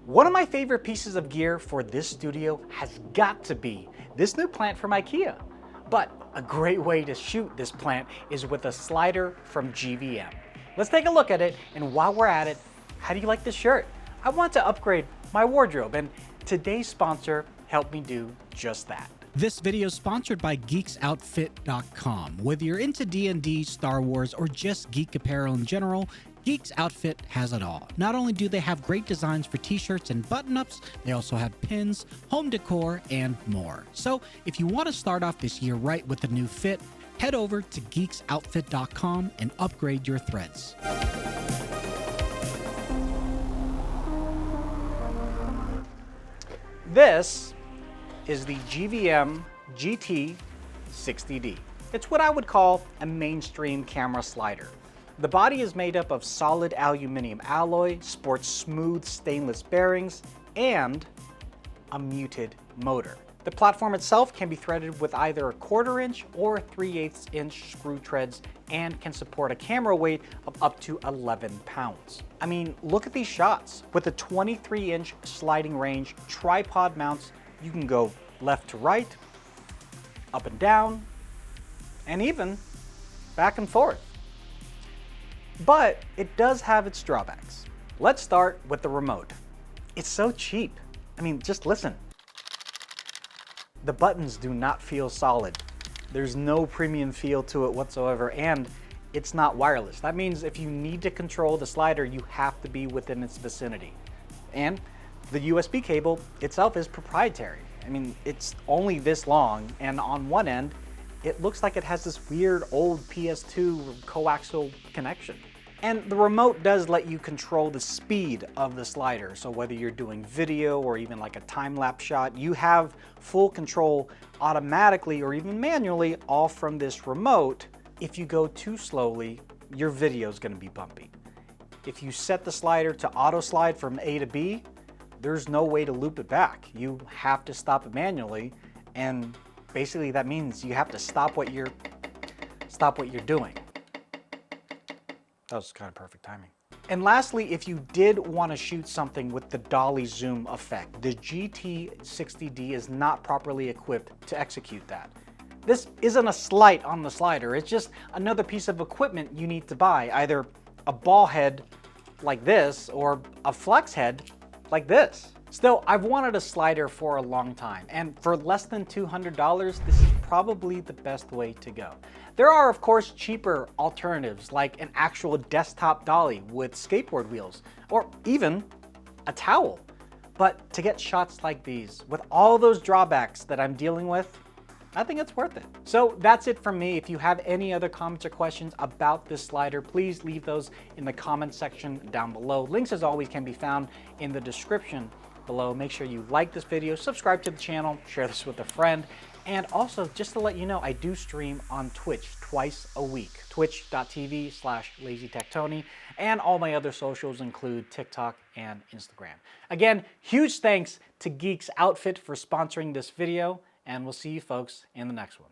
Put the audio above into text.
One of my favorite pieces of gear for this studio has got to be this new plant from IKEA. But a great way to shoot this plant is with a slider from GVM. Let's take a look at it, and while we're at it, how do you like this shirt? I want to upgrade my wardrobe, and today's sponsor helped me do just that. This video is sponsored by geeksoutfit.com. Whether you're into D&D, Star Wars, or just geek apparel in general, Geeks Outfit has it all. Not only do they have great designs for t-shirts and button-ups, they also have pins, home decor, and more. So if you want to start off this year right with a new fit, head over to geeksoutfit.com and upgrade your threads. This is the GVM GT60D. It's what I would call a mainstream camera slider. The body is made up of solid aluminum alloy, sports smooth stainless bearings, and a muted motor. The platform itself can be threaded with either a 1/4 inch or 3/8 inch screw treads and can support a camera weight of up to 11 pounds. I mean, look at these shots. With a 23-inch sliding range, tripod mounts, you can go left to right, up and down, and even back and forth. But it does have its drawbacks. Let's start with the remote. It's so cheap. I mean, just listen. The buttons do not feel solid. There's no premium feel to it whatsoever, and it's not wireless. That means if you need to control the slider, you have to be within its vicinity. And the USB cable itself is proprietary. I mean, it's only this long, and on one end, it looks like it has this weird old PS2 coaxial connection. And the remote does let you control the speed of the slider. So whether you're doing video or even like a time-lapse shot, you have full control automatically or even manually all from this remote. If you go too slowly, your video is going to be bumpy. If you set the slider to auto slide from A to B, there's no way to loop it back. You have to stop it manually, and basically that means you have to stop what you're doing. That was kind of perfect timing. And lastly, if you did want to shoot something with the dolly zoom effect, the GT60D is not properly equipped to execute that. This isn't a slight on the slider, it's just another piece of equipment you need to buy, either a ball head like this or a flex head like this. Still, I've wanted a slider for a long time, and for less than $200, this is probably the best way to go. There are, of course, cheaper alternatives like an actual desktop dolly with skateboard wheels, or even a towel. But to get shots like these, with all those drawbacks that I'm dealing with, I think it's worth it. So that's it from me. If you have any other comments or questions about this slider, please leave those in the comment section down below. Links, as always, can be found in the description below. Make sure you like this video, subscribe to the channel, share this with a friend, and also just to let you know, I do stream on Twitch twice a week, twitch.tv/LazyTechTony, and all my other socials include TikTok and Instagram. Again, huge thanks to Geeks Outfit for sponsoring this video, and we'll see you folks in the next one.